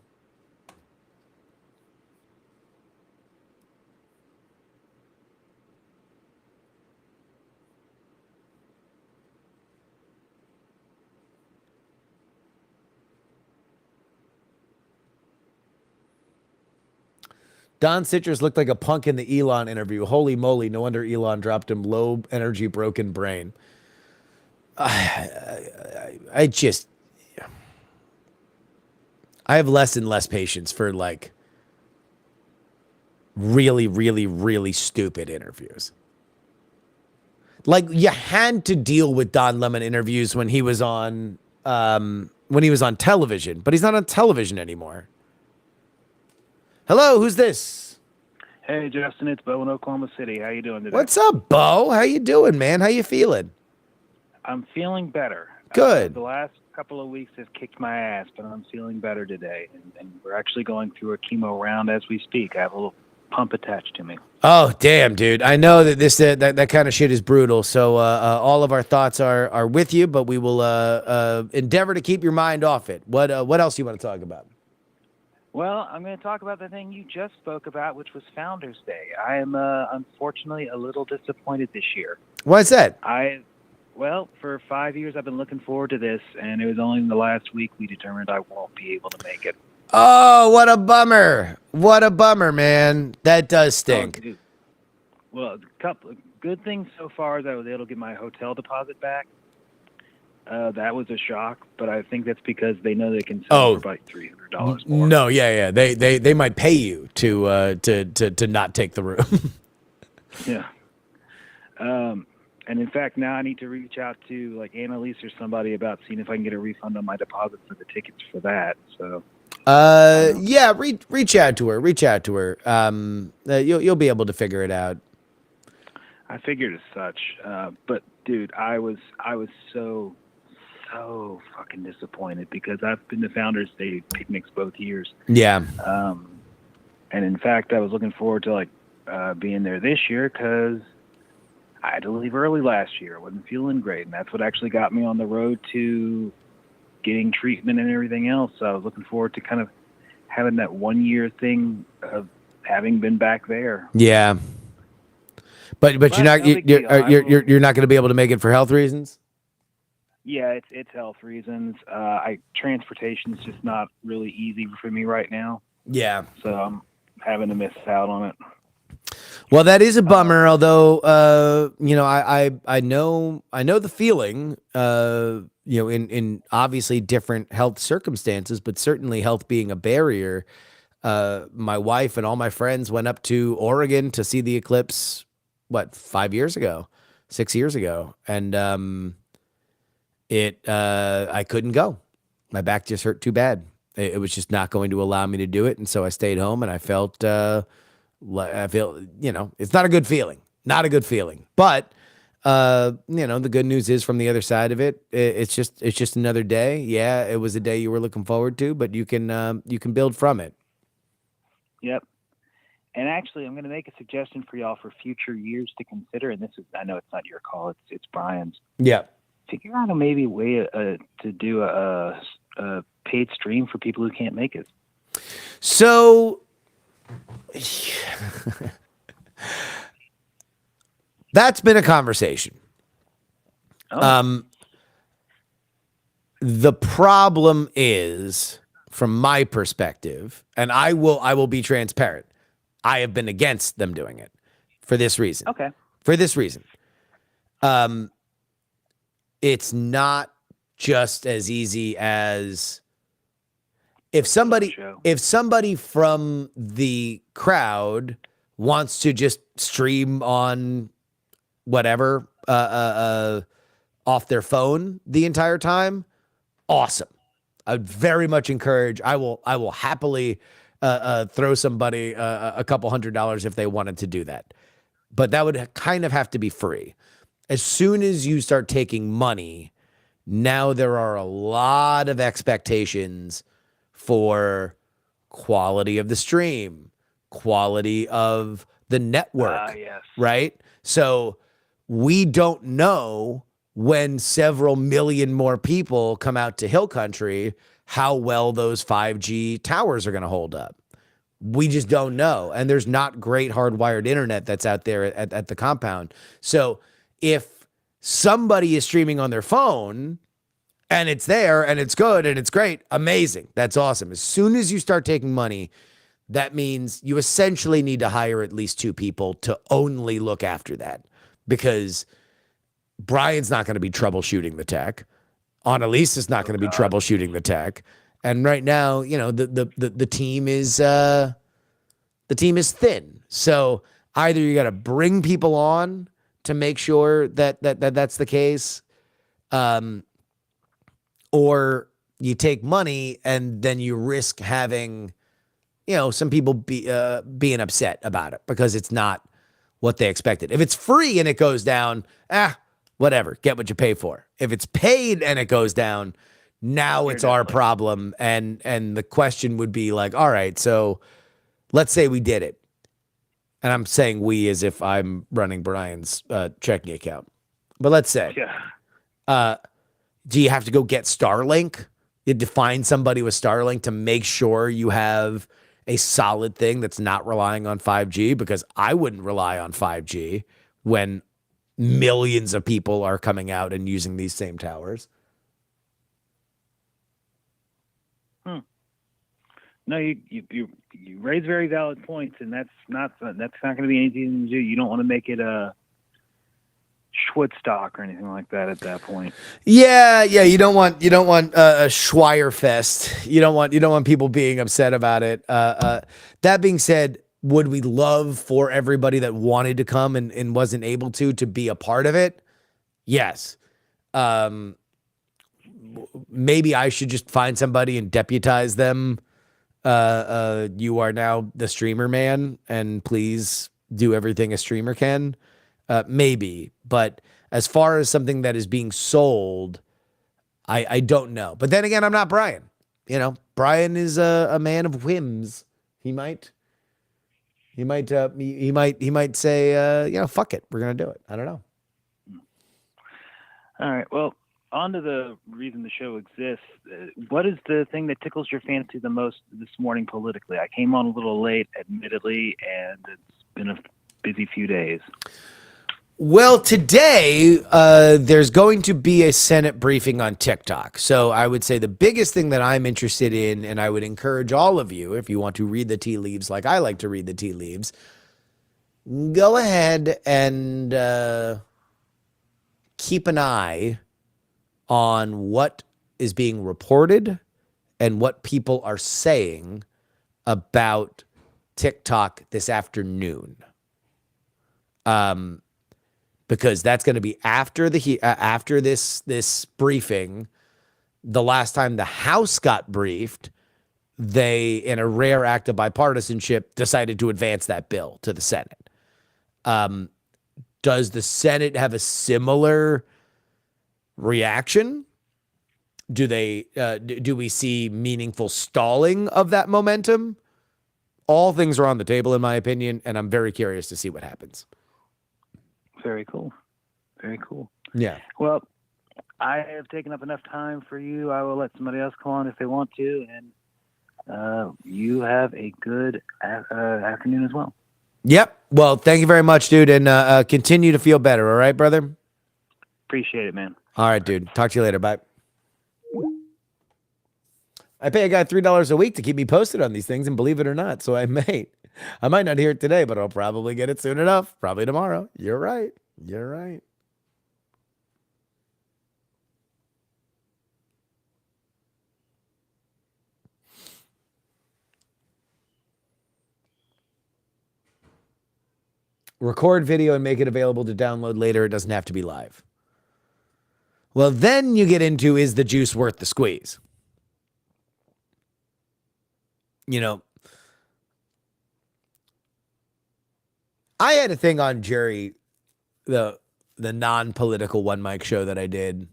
Don Citrus looked like a punk in the Elon interview. Holy moly, no wonder Elon dropped him. Low energy, broken brain. I have less and less patience for like really, really, really stupid interviews. Like you had to deal with Don Lemon interviews when he was on television, but he's not on television anymore. Hello, who's this? Hey, Justin, it's Bo in Oklahoma City. How you doing today? What's up, Bo? How you doing, man? How you feeling? I'm feeling better. Good. The last couple of weeks have kicked my ass, but I'm feeling better today. And we're actually going through a chemo round as we speak. I have a little pump attached to me. Oh, damn, dude. I know that this that kind of shit is brutal. So all of our thoughts are with you, but we will endeavor to keep your mind off it. What else do you want to talk about? Well, I'm going to talk about the thing you just spoke about, which was Founders Day. I am unfortunately a little disappointed this year. Why is that? Well, for 5 years I've been looking forward to this, and it was only in the last week we determined I won't be able to make it. Oh, what a bummer. What a bummer, man. That does stink. Well, a couple of good things so far is I was able to get my hotel deposit back. That was a shock, but I think that's because they know they can sell for about $300 more. No, yeah. They might pay you to not take the room. Yeah. And in fact, now I need to reach out to like Annalise or somebody about seeing if I can get a refund on my deposit for the tickets for that. So, yeah, reach out to her. Reach out to her. You'll be able to figure it out. I figured as such. But dude, I was so fucking disappointed because I've been to Founders Day picnics both years. Yeah. And in fact, I was looking forward to like being there this year because I had to leave early last year. I wasn't feeling great, and that's what actually got me on the road to getting treatment and everything else. So I was looking forward to kind of having that 1 year thing of having been back there. Yeah. But you're not you're not going to be able to make it for health reasons. Yeah, it's health reasons. Transportation's just not really easy for me right now. Yeah. So I'm having to miss out on it. Well, that is a bummer. Although, I know the feeling. In obviously different health circumstances, but certainly health being a barrier. My wife and all my friends went up to Oregon to see the eclipse. 6 years ago, and I couldn't go. My back just hurt too bad. It was just not going to allow me to do it, and so I stayed home. And I feel, it's not a good feeling. Not a good feeling. But the good news is from the other side of it, it's just another day. Yeah, it was a day you were looking forward to, but you can build from it. Yep. And actually, I'm going to make a suggestion for y'all for future years to consider. And I know it's not your call; it's Brian's. Yeah. Figure out a way to do a paid stream for people who can't make it. So, that's been a conversation. Oh. The problem is, from my perspective, and I will be transparent. I have been against them doing it for this reason. Okay. For this reason. It's not just as easy as if somebody from the crowd wants to just stream on whatever off their phone the entire time, awesome. I'd very much encourage. I will happily throw somebody a couple $100 if they wanted to do that. But that would kind of have to be free. As soon as you start taking money, now there are a lot of expectations for quality of the stream, quality of the network, yes. Right? So we don't know when several million more people come out to Hill Country how well those 5G towers are going to hold up. We just don't know. And there's not great hardwired internet that's out there at the compound. So if somebody is streaming on their phone and it's there and it's good and it's great, amazing. That's awesome. As soon as you start taking money, that means you essentially need to hire at least 2 people to only look after that, because Brian's not going to be troubleshooting the tech. Annalise is not going to be troubleshooting the tech. And right now, the team is thin. So either you got to bring people on to make sure that's the case, or you take money and then you risk having, some people being upset about it because it's not what they expected. If it's free and it goes down, whatever, get what you pay for. If it's paid and it goes down, now it's our problem. And the question would be like, all right, so let's say we did it. And I'm saying we as if I'm running Brian's checking account. But let's say, do you have to go get Starlink? You have to find somebody with Starlink to make sure you have a solid thing that's not relying on 5G, because I wouldn't rely on 5G when millions of people are coming out and using these same towers. No, you raise very valid points, and that's not going to be anything to do. You don't want to make it a Schwoodstock or anything like that at that point. Yeah. You don't want a Schweier fest. You don't want people being upset about it. That being said, would we love for everybody that wanted to come and wasn't able to be a part of it? Yes. Maybe I should just find somebody and deputize them. You are now the streamer man, and please do everything a streamer can. Maybe, but as far as something that is being sold, I don't know. But then again, I'm not Brian. You know, Brian is a man of whims. He might say, fuck it, we're gonna do it. I don't know. All right. Well, on to the reason the show exists. What is the thing that tickles your fancy the most this morning politically? I came on a little late, admittedly, and it's been a busy few days. Well, today, there's going to be a Senate briefing on TikTok. So I would say the biggest thing that I'm interested in, and I would encourage all of you, if you want to read the tea leaves like I like to read the tea leaves, go ahead and keep an eye on what is being reported and what people are saying about TikTok this afternoon. Because that's going to be after this briefing. The last time the House got briefed, they, in a rare act of bipartisanship, decided to advance that bill to the Senate. Does the Senate have a similar reaction? Do we see meaningful stalling of that momentum? All things are on the table, in my opinion, and I'm very curious to see what happens. Very cool. Very cool. Yeah. Well, I have taken up enough time for you. I will let somebody else call on if they want to, and you have a good afternoon as well. Yep. Well, thank you very much, dude, and continue to feel better. All right, brother? Appreciate it, man. All right, dude. Talk to you later. Bye. I pay a guy $3 a week to keep me posted on these things, and believe it or not, so I might not hear it today, but I'll probably get it soon enough. Probably tomorrow. You're right. You're right. Record video and make it available to download later. It doesn't have to be live. Well, then you get into, is the juice worth the squeeze? You know, I had a thing on Jerry, the non-political one mic show that I did,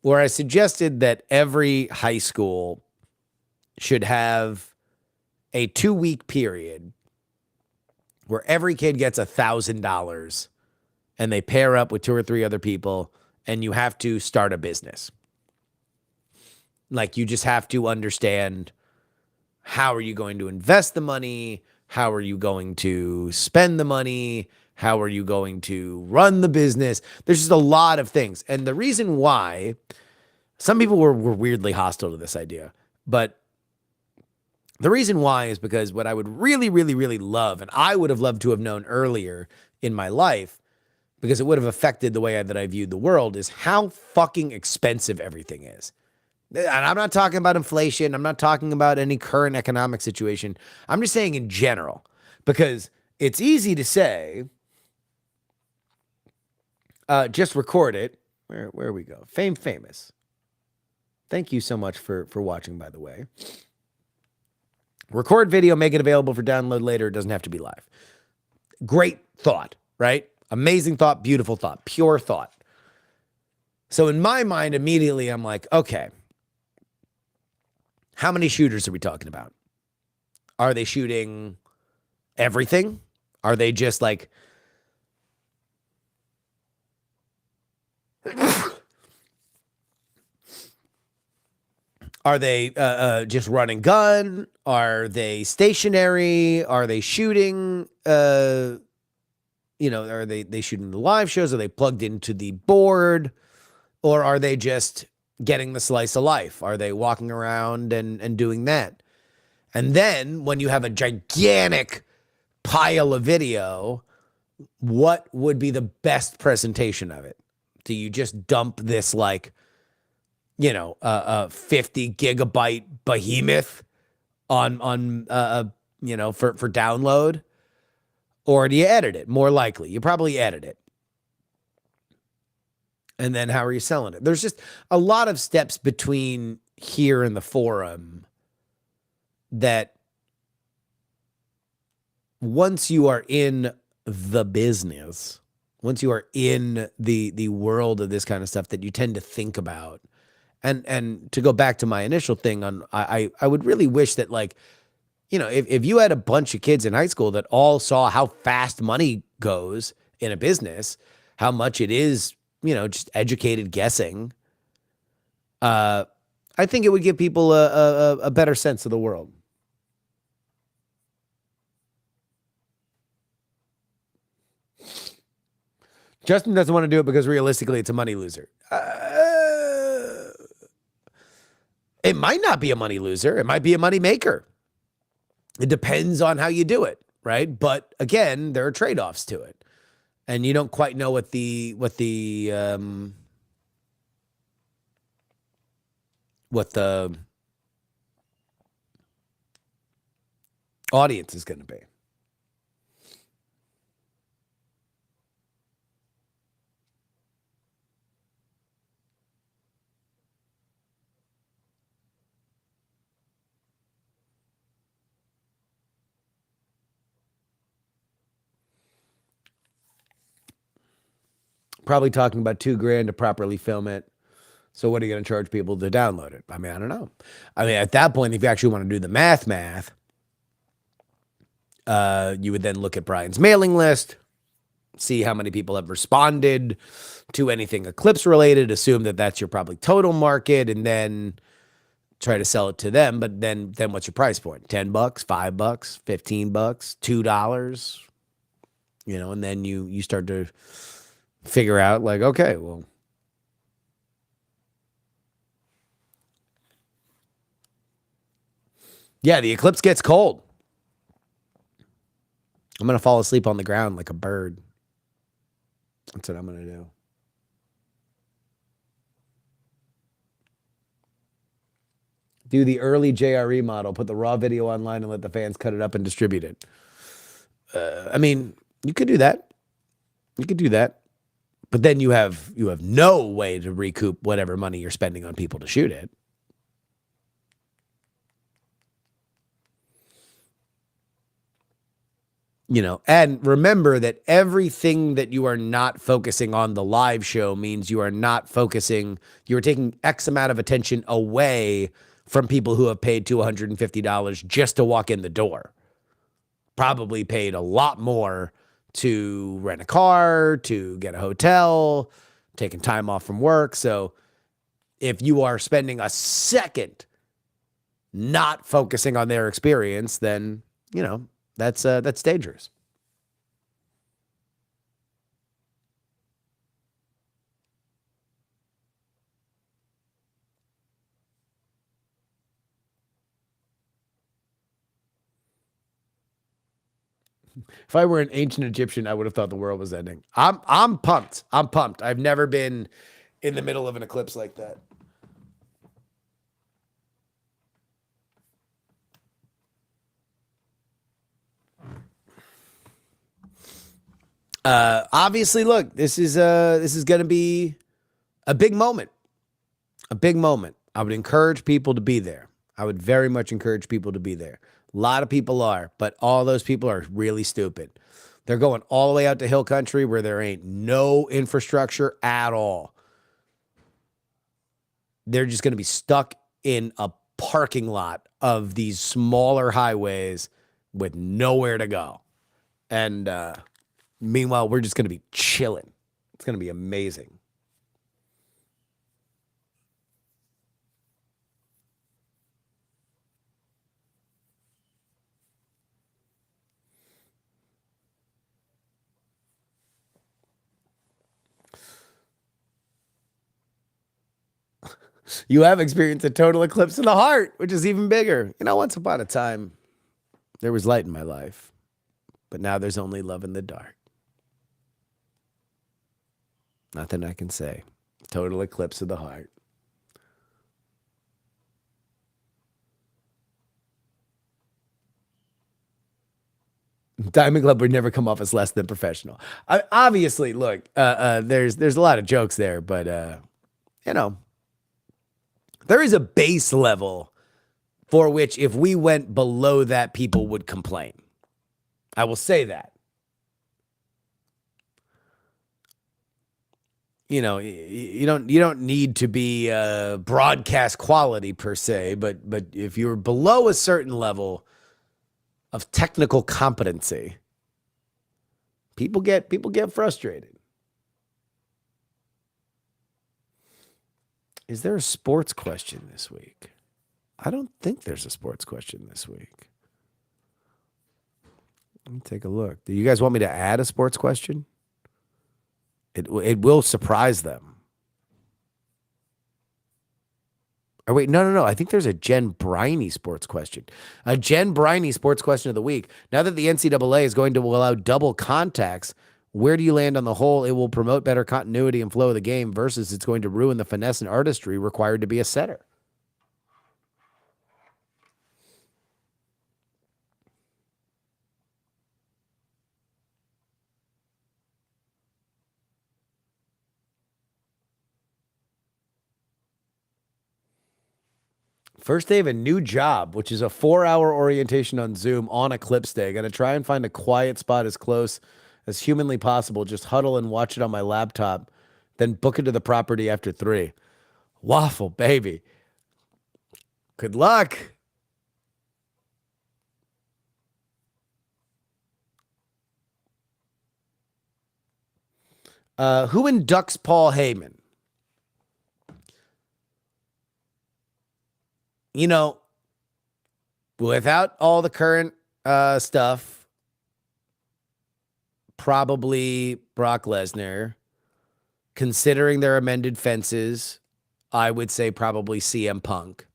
where I suggested that every high school should have a 2-week period where every kid gets $1,000 and they pair up with 2 or 3 other people and you have to start a business. Like, you just have to understand, how are you going to invest the money? How are you going to spend the money? How are you going to run the business? There's just a lot of things. And the reason why some people were weirdly hostile to this idea, but the reason why is because what I would really, really, really love, and I would have loved to have known earlier in my life, because it would have affected the way that I viewed the world, is how fucking expensive everything is. And I'm not talking about inflation. I'm not talking about any current economic situation. I'm just saying in general, because it's easy to say, just record it. Where we go? Famous. Thank you so much for watching, by the way. Record video, make it available for download later. It doesn't have to be live. Great thought, right? Amazing thought, beautiful thought, pure thought. So in my mind, immediately I'm like, okay, how many shooters are we talking about? Are they shooting everything? Are they just like, are they just run and gun? Are they stationary? Are they shooting? Are they shooting the live shows? Are they plugged into the board? Or are they just getting the slice of life? Are they walking around and doing that? And then when you have a gigantic pile of video, what would be the best presentation of it? Do you just dump this like, a 50 gigabyte behemoth on for download? Or do you edit it? More likely, you probably edit it. And then how are you selling it? There's just a lot of steps between here and the forum that once you are in the business, once you are in the world of this kind of stuff, that you tend to think about. And to go back to my initial thing on, I would really wish that, like, if you had a bunch of kids in high school that all saw how fast money goes in a business, how much it is, just educated guessing, I think it would give people a better sense of the world. Justin doesn't want to do it because realistically it's a money loser. It might not be a money loser. It might be a money maker. It depends on how you do it, right? But again, there are trade-offs to it. And you don't quite know what the audience is going to be. Probably talking about $2,000 to properly film it. So what are you going to charge people to download it? I mean, I don't know. I mean, at that point, if you actually want to do the math, you would then look at Brian's mailing list, see how many people have responded to anything Eclipse related, assume that that's your probably total market, and then try to sell it to them. But then what's your price point? $10, $5, $15, $2, and then you start to figure out, like, okay, well, yeah, the Eclipse gets cold. I'm going to fall asleep on the ground like a bird. That's what I'm going to do. Do the early JRE model, put the raw video online and let the fans cut it up and distribute it. I mean, you could do that. You could do that. But then you have no way to recoup whatever money you're spending on people to shoot it. And remember that everything that you are not focusing on the live show means you are taking X amount of attention away from people who have paid $250 just to walk in the door. Probably paid a lot more to rent a car, to get a hotel, taking time off from work. So if you are spending a second not focusing on their experience, then, that's dangerous. If I were an ancient Egyptian, I would have thought the world was ending. I'm pumped. I'm pumped. I've never been in the middle of an eclipse like that. Obviously, look, this is going to be a big moment. A big moment. I would encourage people to be there. I would very much encourage people to be there. A lot of people are, but all those people are really stupid. They're going all the way out to Hill Country where there ain't no infrastructure at all. They're just going to be stuck in a parking lot of these smaller highways with nowhere to go. And meanwhile, we're just going to be chilling. It's going to be amazing. You have experienced a total eclipse of the heart, which is even bigger. Once upon a time, there was light in my life, but now there's only love in the dark. Nothing I can say. Total eclipse of the heart. Diamond Club would never come off as less than professional. Obviously, look, there's a lot of jokes there, but you know, there is a base level for which if we went below that, people would complain. I will say that. You know, you don't need to be broadcast quality per se, but if you're below a certain level of technical competency, people get frustrated. Is there a sports question this week? I don't think there's a sports question this week. Let me take a look. Do you guys want me to add a sports question? It will surprise them. Or wait, no. I think there's a Jen Briney sports question. A Jen Briney sports question of the week. Now that the NCAA is going to allow double contacts, where do you land on the whole? It will promote better continuity and flow of the game versus it's going to ruin the finesse and artistry required to be a setter. First day of a new job, which is a 4-hour orientation on Zoom on Eclipse Day. Got to try and find a quiet spot as close as humanly possible. Just huddle and watch it on my laptop, then book it to the property after 3. Waffle, baby. Good luck. Who inducts Paul Heyman? You know, without all the current stuff, probably Brock Lesnar. Considering their amended fences, I would say probably CM Punk.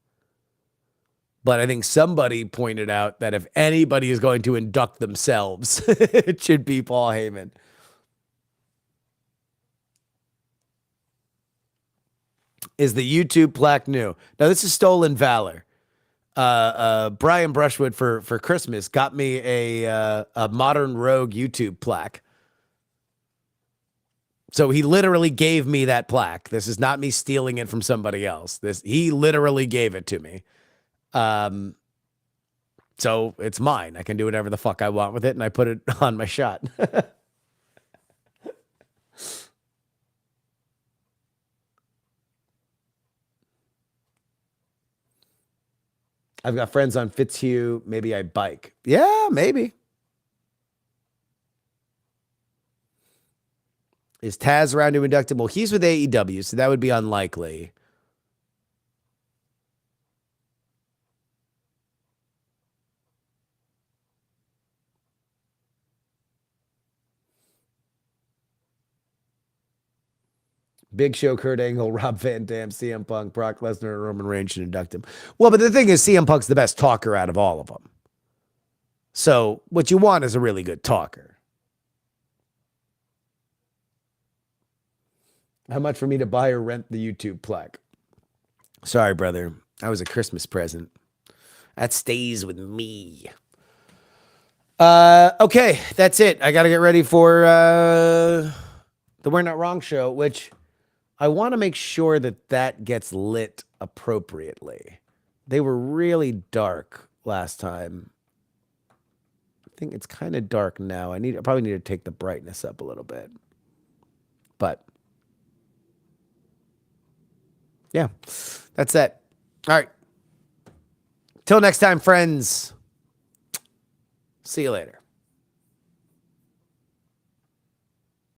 But I think somebody pointed out that if anybody is going to induct themselves, it should be Paul Heyman. Is the YouTube plaque new? Now, this is stolen valor. Brian Brushwood for Christmas got me a Modern Rogue YouTube plaque. So he literally gave me that plaque. This is not me stealing it from somebody else. He literally gave it to me. So it's mine. I can do whatever the fuck I want with it, and I put it on my shot. I've got friends on Fitzhugh. Maybe I bike. Yeah, maybe. Is Taz around to induct him? Well, he's with AEW, so that would be unlikely. Big Show, Kurt Angle, Rob Van Dam, CM Punk, Brock Lesnar, and Roman Reigns should induct him. Well, but the thing is, CM Punk's the best talker out of all of them. So what you want is a really good talker. How much for me to buy or rent the YouTube plaque? Sorry, brother. That was a Christmas present. That stays with me. Okay, that's it. I got to get ready for the We're Not Wrong show, which I want to make sure that gets lit appropriately. They were really dark last time. I think it's kind of dark now. I probably need to take the brightness up a little bit. But yeah, that's it. All right. Till next time, friends. See you later.